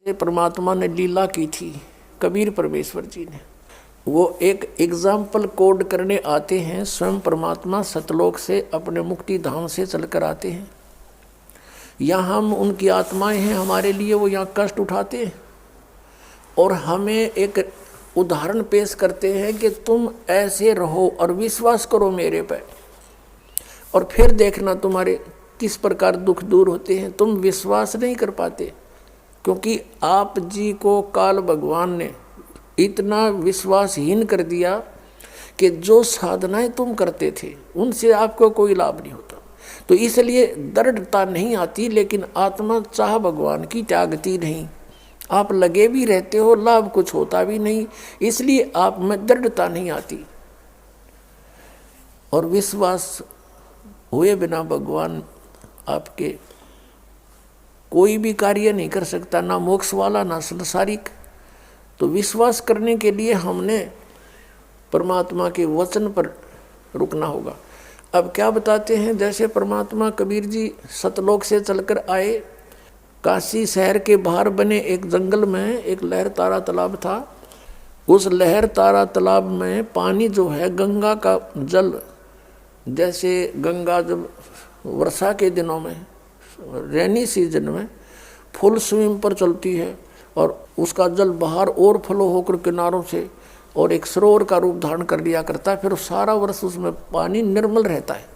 ये परमात्मा ने लीला की थी, कबीर परमेश्वर जी ने। वो एक एग्जाम्पल कोड करने आते हैं। स्वयं परमात्मा सतलोक से अपने मुक्ति धाम से चलकर आते हैं। यहाँ हम उनकी आत्माएं हैं, हमारे लिए वो यहाँ कष्ट उठाते हैं और हमें एक उदाहरण पेश करते हैं कि तुम ऐसे रहो और विश्वास करो मेरे पे, और फिर देखना तुम्हारे किस प्रकार दुख दूर होते हैं। तुम विश्वास नहीं कर पाते क्योंकि आप जी को काल भगवान ने इतना विश्वासहीन कर दिया कि जो साधनाएं तुम करते थे उनसे आपको कोई लाभ नहीं होता। तो इसलिए दृढ़ता नहीं आती, लेकिन आत्मा चाह भगवान की त्यागती नहीं। आप लगे भी रहते हो, लाभ कुछ होता भी नहीं, इसलिए आप में दृढ़ता नहीं आती। और विश्वास हुए बिना भगवान आपके कोई भी कार्य नहीं कर सकता, ना मोक्ष वाला ना संसारिक। तो विश्वास करने के लिए हमने परमात्मा के वचन पर रुकना होगा। अब क्या बताते हैं, जैसे परमात्मा कबीर जी सतलोक से चलकर आए, काशी शहर के बाहर बने एक जंगल में एक लहर तारा तालाब था। उस लहर तारा तालाब में पानी जो है गंगा का जल, जैसे गंगा जब वर्षा के दिनों में रेनी सीजन में फुल स्विम पर चलती है और उसका जल बाहर और फ्लो होकर किनारों से और एक सरोवर का रूप धारण कर लिया करता है, फिर सारा वर्ष उसमें पानी निर्मल रहता है।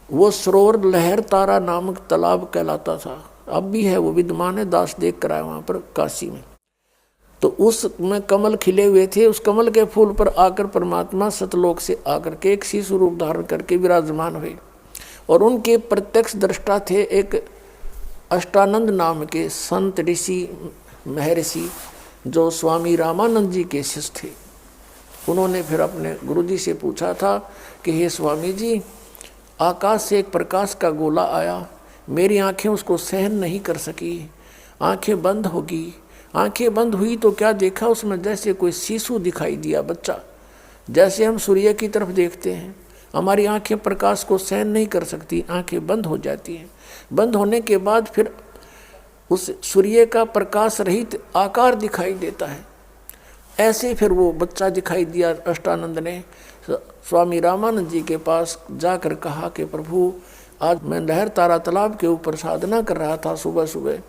वो सरोवर लहर तारा नामक तालाब कहलाता था, अब भी है, वो विद्यमान है, दास देख कर आए वहाँ पर काशी में। तो उसमें कमल खिले हुए थे। उस कमल के फूल पर आकर परमात्मा सतलोक से आकर के एक शिशु रूप धारण करके विराजमान हुए और उनके प्रत्यक्ष दृष्टा थे एक अष्टानंद नाम के संत ऋषि महर्षि जो स्वामी रामानंद जी के शिष्य थे। उन्होंने फिर अपने गुरुजी से पूछा था कि हे स्वामी जी, आकाश से एक प्रकाश का गोला आया, मेरी आंखें उसको सहन नहीं कर सकी, आंखें बंद होगी। आंखें बंद हुई तो क्या देखा, उसमें जैसे कोई शिशु दिखाई दिया, बच्चा। जैसे हम सूर्य की तरफ देखते हैं, हमारी आंखें प्रकाश को सहन नहीं कर सकती, आंखें बंद हो जाती हैं। बंद होने के बाद फिर उस सूर्य का प्रकाश रहित आकार दिखाई देता है। ऐसे फिर वो बच्चा दिखाई दिया। अष्टानंद ने स्वामी रामानंद जी के पास जाकर कहा कि प्रभु, आज मैं लहर तारा तालाब के ऊपर साधना कर रहा था, सुबह सुबह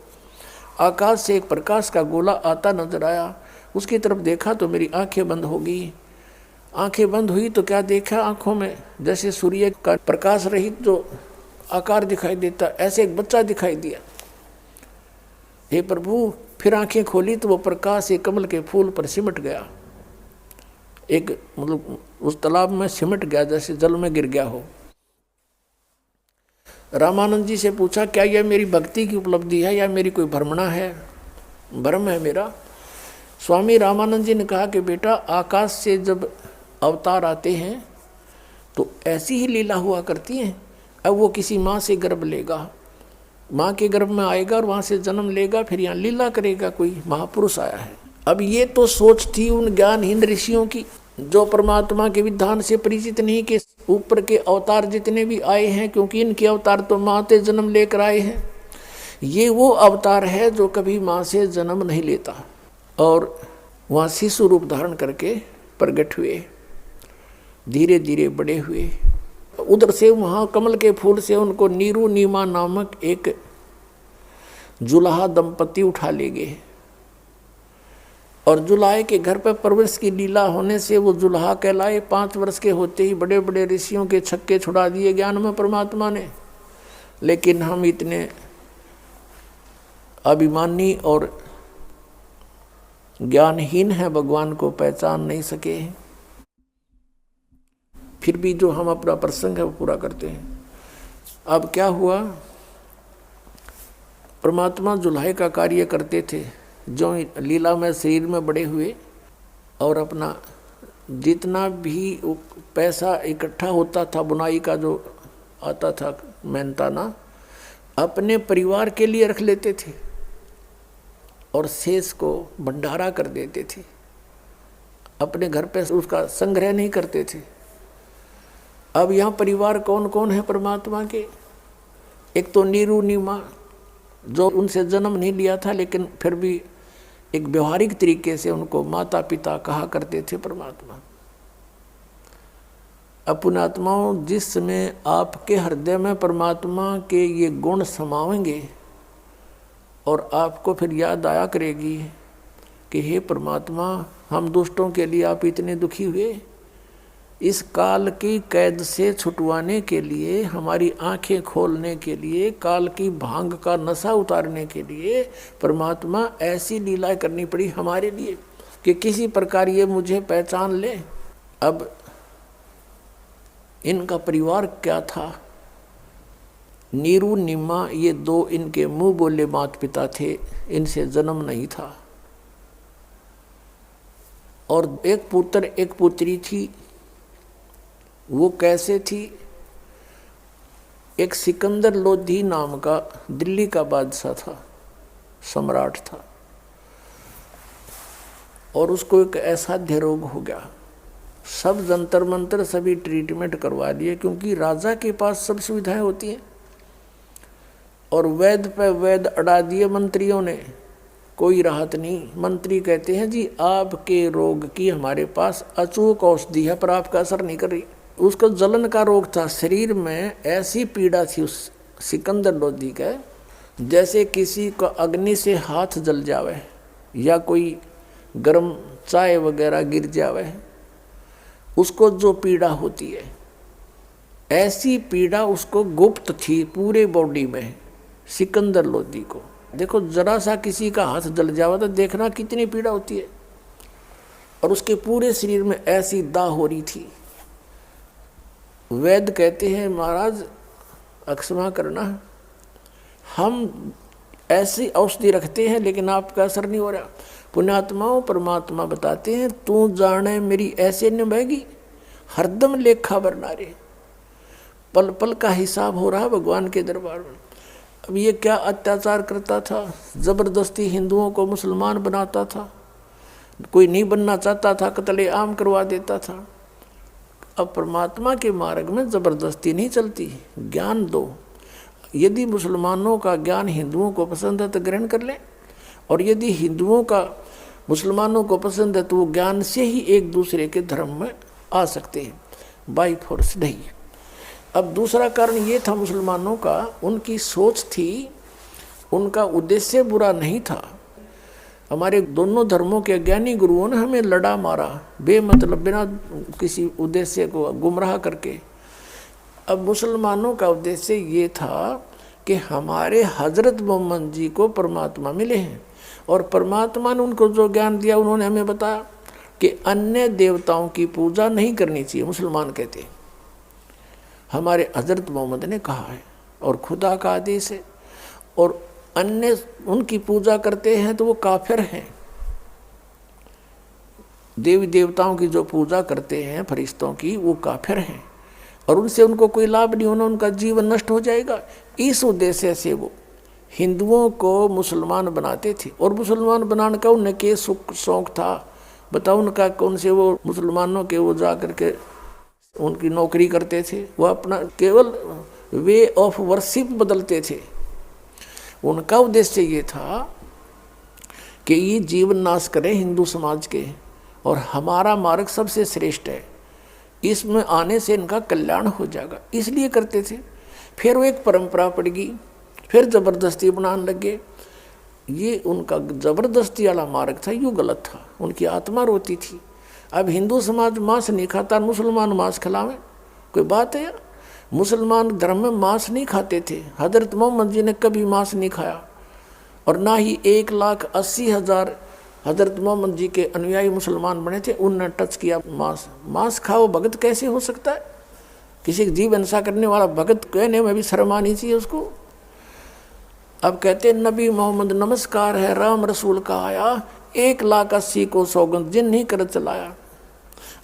आकाश से एक प्रकाश का गोला आता नजर आया, उसकी तरफ देखा तो मेरी आंखें बंद हो गई। आंखें बंद हुई तो क्या देखा, आंखों में जैसे सूर्य का प्रकाश रहित जो आकार दिखाई देता, ऐसे एक बच्चा दिखाई दिया। हे प्रभु, फिर आंखें खोली तो वो प्रकाश एक कमल के फूल पर सिमट गया, एक मतलब उस तालाब में सिमट गया, जैसे जल में गिर गया हो। रामानंद जी से पूछा, क्या यह मेरी भक्ति की उपलब्धि है या मेरी कोई भ्रमणा है, भ्रम है मेरा? स्वामी रामानंद जी ने कहा कि बेटा, आकाश से जब अवतार आते हैं तो ऐसी ही लीला हुआ करती हैं। अब वो किसी माँ से गर्भ लेगा, माँ के गर्भ में आएगा और वहाँ से जन्म लेगा, फिर यहाँ लीला करेगा, कोई महापुरुष आया है। अब ये तो सोच थी उन ज्ञानहीन ऋषियों की जो परमात्मा के विधान से परिचित नहीं कि ऊपर के अवतार जितने भी आए हैं, क्योंकि इनके अवतार तो माँ से जन्म लेकर आए हैं, ये वो अवतार है जो कभी माँ से जन्म नहीं लेता। और वहाँ शिशु रूप धारण करके प्रकट हुए, धीरे धीरे बड़े हुए। उधर से वहाँ कमल के फूल से उनको नीरू नीमा नामक एक जुलाहा दंपति उठा ले गए और जुलाहे के घर पर परवरिश की लीला होने से वो जुलाहा कहलाए। 5 वर्ष के होते ही बड़े बड़े ऋषियों के छक्के छुड़ा दिए ज्ञान में परमात्मा ने। लेकिन हम इतने अभिमानी और ज्ञानहीन हैं, भगवान को पहचान नहीं सके हैं। फिर भी जो हम अपना प्रसंग है वो पूरा करते हैं। अब क्या हुआ, परमात्मा जुलाहे का कार्य करते थे, जो लीला में शरीर में बड़े हुए और अपना जितना भी पैसा इकट्ठा होता था, बुनाई का जो आता था मेहनताना, अपने परिवार के लिए रख लेते थे और शेष को भंडारा कर देते थे। अपने घर पे उसका संग्रह नहीं करते थे। अब यहाँ परिवार कौन कौन है परमात्मा के? एक तो नीरू नीमा जो उनसे जन्म नहीं लिया था, लेकिन फिर भी एक व्यवहारिक तरीके से उनको माता पिता कहा करते थे परमात्मा। पुण्यात्माओं, जिस समय आपके हृदय में परमात्मा के ये गुण समाएंगे और आपको फिर याद आया करेगी कि हे परमात्मा, हम दुष्टों के लिए आप इतने दुखी हुए, इस काल की कैद से छुटवाने के लिए, हमारी आंखें खोलने के लिए, काल की भांग का नशा उतारने के लिए परमात्मा ऐसी लीलाएं करनी पड़ी हमारे लिए कि किसी प्रकार ये मुझे पहचान ले। अब इनका परिवार क्या था? नीरू निम्मा ये दो इनके मुंह बोले माता पिता थे, इनसे जन्म नहीं था। और एक पुत्र एक पुत्री थी। वो कैसे थी? एक सिकंदर लोधी नाम का दिल्ली का बादशाह था, सम्राट था, और उसको एक असाध्य रोग हो गया। सब जंतर मंतर सभी ट्रीटमेंट करवा लिए, क्योंकि राजा के पास सब सुविधाएं होती हैं। और वैद्य पे वैद्य अड़ा दिए मंत्रियों ने, कोई राहत नहीं। मंत्री कहते हैं जी आपके रोग की हमारे पास अचूक औषधि है, पर आपका असर नहीं कर रही। उसको जलन का रोग था, शरीर में ऐसी पीड़ा थी उस सिकंदर लोधी का, जैसे किसी को अग्नि से हाथ जल जावे या कोई गर्म चाय वगैरह गिर जावे, उसको जो पीड़ा होती है, ऐसी पीड़ा उसको गुप्त थी पूरे बॉडी में सिकंदर लोधी को। देखो जरा सा किसी का हाथ जल जावा तो देखना कितनी पीड़ा होती है, और उसके पूरे शरीर में ऐसी दाह हो रही थी। वैद्य कहते हैं महाराज अक्षमा करना, हम ऐसी औषधि रखते हैं लेकिन आपका असर नहीं हो रहा। पुण्यात्माओं, परमात्मा बताते हैं तू जाने मेरी ऐसे निभाएगी, हरदम लेखा बरना रे, पल पल का हिसाब हो रहा भगवान के दरबार में। अब ये क्या अत्याचार करता था, जबरदस्ती हिंदुओं को मुसलमान बनाता था, कोई नहीं बनना चाहता था कत्ले आम करवा देता था। अब परमात्मा के मार्ग में जबरदस्ती नहीं चलती, ज्ञान दो। यदि मुसलमानों का ज्ञान हिंदुओं को पसंद है तो ग्रहण कर लें, और यदि हिंदुओं का मुसलमानों को पसंद है तो वो ज्ञान से ही एक दूसरे के धर्म में आ सकते हैं, बाई फोर्स नहीं। अब दूसरा कारण ये था मुसलमानों का, उनकी सोच थी, उनका उद्देश्य बुरा नहीं था। हमारे दोनों धर्मों के अज्ञानी गुरुओं ने हमें लड़ा मारा बेमतलब, बिना किसी उद्देश्य को गुमराह करके। अब मुसलमानों का उद्देश्य ये था कि हमारे हजरत मोहम्मद जी को परमात्मा मिले हैं, और परमात्मा ने उनको जो ज्ञान दिया उन्होंने हमें बताया कि अन्य देवताओं की पूजा नहीं करनी चाहिए। मुसलमान कहते हैं हमारे हजरत मोहम्मद ने कहा है, और खुदा का आदेश है, और अन्य उनकी पूजा करते हैं तो वो काफिर हैं। देवी देवताओं की जो पूजा करते हैं फरिश्तों की, वो काफिर हैं, और उनसे उनको कोई लाभ नहीं होना, उनका जीवन नष्ट हो जाएगा। इस उद्देश्य से वो हिंदुओं को मुसलमान बनाते थे, और मुसलमान बनाने का उन्हें के शौक था। बताओ उनका कौन से वो मुसलमानों के वो जा करके उनकी नौकरी करते थे, वो अपना केवल वे ऑफ वर्शिप बदलते थे। उनका उद्देश्य ये था कि ये जीवन नाश करें हिंदू समाज के, और हमारा मार्ग सबसे श्रेष्ठ है, इसमें आने से इनका कल्याण हो जाएगा, इसलिए करते थे। फिर वो एक परंपरा पड़ गई, फिर ज़बरदस्ती बनाने लगे। ये उनका ज़बरदस्ती वाला मार्ग था, यूँ गलत था, उनकी आत्मा रोती थी। अब हिंदू समाज मांस नहीं खाता, मुसलमान मांस खिलावे, कोई बात है यार? मुसलमान धर्म में मांस नहीं खाते थे, हजरत मोहम्मद जी ने कभी मांस नहीं खाया, और ना ही 1,80,000 हजरत मोहम्मद जी के अनुयायी मुसलमान बने थे, उनने टच किया मांस। मांस खाओ भगत कैसे हो सकता है? किसी जीव हिंसा करने वाला भगत कहने में भी शर्म आनी चाहिए उसको। अब कहते नबी मोहम्मद नमस्कार है, राम रसूल का आया, 1,80,000 को सौगंध जिन नहीं कर चलाया।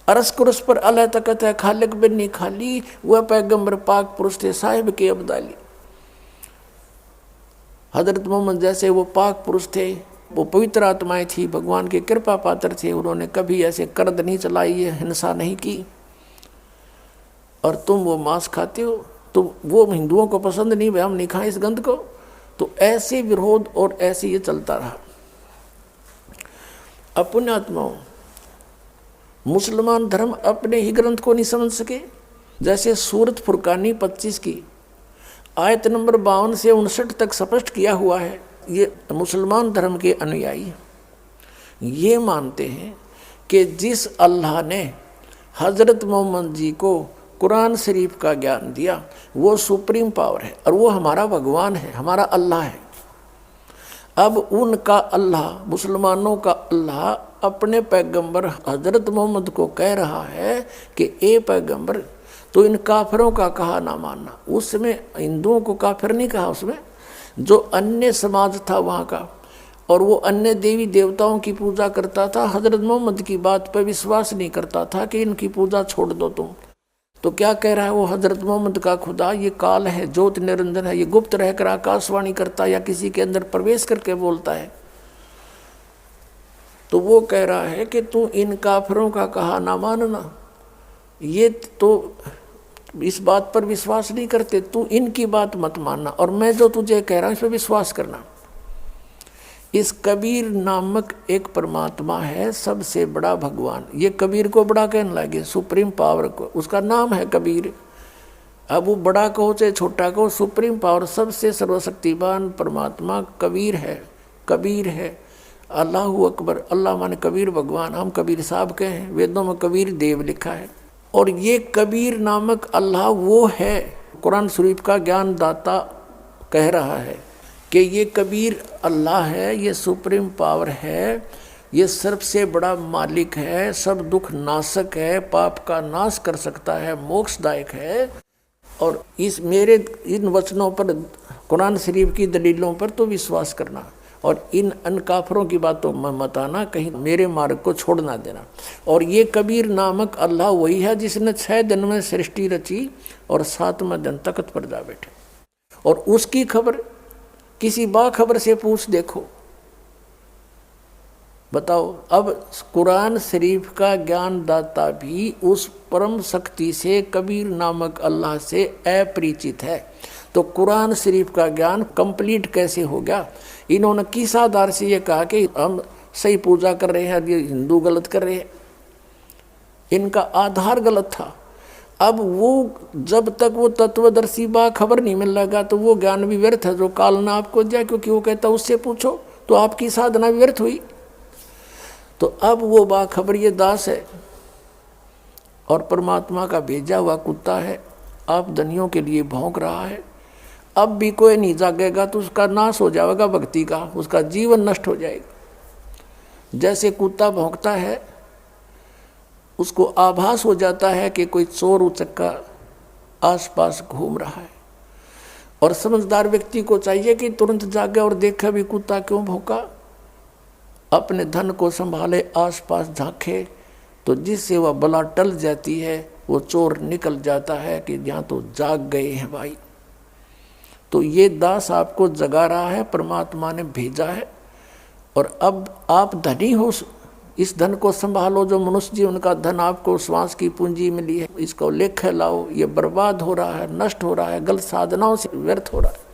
अरस कुरस पर अल्लाह तकत है, खालिक बिन नहीं खाली, वह पैगंबर पाक पुरुष थे साहिब के अब्दाली। हजरत मोहम्मद जैसे वो पाक पुरुष थे, वो पवित्र आत्माएं थी, भगवान के कृपा पात्र थे, उन्होंने कभी ऐसे कर्द नहीं चलाई है, हिंसा नहीं की। और तुम वो मांस खाते हो, तो वो हिंदुओं को पसंद नहीं, भाई हम नहीं खाएं इस गंध को, तो ऐसे विरोध और ऐसे ये चलता रहा। अपने आत्माओं, मुसलमान धर्म अपने ही ग्रंथ को नहीं समझ सके। जैसे सूरत फुरकानी 25 की आयत नंबर 52 से 59 तक स्पष्ट किया हुआ है। ये मुसलमान धर्म के अनुयायी ये मानते हैं कि जिस अल्लाह ने हज़रत मोहम्मद जी को कुरान शरीफ का ज्ञान दिया वो सुप्रीम पावर है और वो हमारा भगवान है, हमारा अल्लाह है। अब उनका अल्लाह, मुसलमानों का अल्लाह अपने पैगंबर हज़रत मोहम्मद को कह रहा है कि ए पैगंबर, तो इन काफिरों का कहा ना मानना। उसमें हिंदुओं को काफिर नहीं कहा, उसमें जो अन्य समाज था वहाँ का, और वो अन्य देवी देवताओं की पूजा करता था, हज़रत मोहम्मद की बात पर विश्वास नहीं करता था कि इनकी पूजा छोड़ दो तुम। तो क्या कह रहा है वो हज़रत मोहम्मद का खुदा ये काल है, ज्योत निरंजन है, ये गुप्त रहकर आकाशवाणी करता है या किसी के अंदर प्रवेश करके बोलता है। तो वो कह रहा है कि तू इन काफिरों का कहा ना मानना, ये तो इस बात पर विश्वास नहीं करते, तू इनकी बात मत मानना और मैं जो तुझे कह रहा हूँ इस पर विश्वास करना। इस कबीर नामक एक परमात्मा है, सबसे बड़ा भगवान। ये कबीर को बड़ा कहने लगे, सुप्रीम पावर को, उसका नाम है कबीर। अब वो बड़ा कहो चाहे छोटा कहो, सुप्रीम पावर, सबसे सर्वशक्तिवान परमात्मा कबीर है, कबीर है। अल्लाहु अकबर, अल्लाह माने कबीर भगवान, हम कबीर साहब के हैं, वेदों में कबीर देव लिखा है। और ये कबीर नामक अल्लाह वो है, कुरान शरीफ का ज्ञान दाता कह रहा है कि ये कबीर अल्लाह है, ये सुप्रीम पावर है, ये सबसे बड़ा मालिक है, सब दुख नाशक है, पाप का नाश कर सकता है, मोक्षदायक है। और इस मेरे इन वचनों पर, कुरान शरीफ की दलीलों पर तो विश्वास करना और इन अनकाफरों की बातों में मत आना, कहीं मेरे मार्ग को छोड़ ना देना। और ये कबीर नामक अल्लाह वही है जिसने 6 दिन में सृष्टि रची और 7वें दिन तख्त पर जा बैठे। और उसकी खबर किसी बाखबर से पूछ देखो, बताओ। अब कुरान शरीफ का ज्ञान दाता भी उस परम शक्ति से, कबीर नामक अल्लाह से अपरिचित है, तो कुरान शरीफ का ज्ञान कंप्लीट कैसे हो गया? इन्होंने किस आधार से ये कहा कि हम सही पूजा कर रहे हैं, ये हिंदू गलत कर रहे हैं? इनका आधार गलत था। अब वो जब तक वो तत्वदर्शी बा खबर नहीं मिल लगा तो वो ज्ञान भी व्यर्थ है जो काल ने आपको दिया, क्योंकि वो कहता उससे पूछो तो आपकी साधना व्यर्थ हुई। तो अब वो बाखबर ये दास है और परमात्मा का भेजा हुआ कुत्ता है, आप धनियों के लिए भौंक रहा है। अब भी कोई नहीं जागेगा तो उसका नाश हो जाएगा भक्ति का, उसका जीवन नष्ट हो जाएगा। जैसे कुत्ता भौंकता है, उसको आभास हो जाता है कि कोई चोर उचक्का आसपास घूम रहा है, और समझदार व्यक्ति को चाहिए कि तुरंत जागे और देखे भी कुत्ता क्यों भौंका, अपने धन को संभाले, आसपास झांके, तो जिससे वह बला टल जाती है, वो चोर निकल जाता है कि यहाँ तो जाग गए हैं भाई। तो ये दास आपको जगा रहा है, परमात्मा ने भेजा है। और अब आप धनी हो, इस धन को संभालो जो मनुष्य जीवन का धन आपको श्वास की पूंजी मिली है, इसको लेखे लाओ। ये बर्बाद हो रहा है, नष्ट हो रहा है, गलत साधनाओं से व्यर्थ हो रहा है।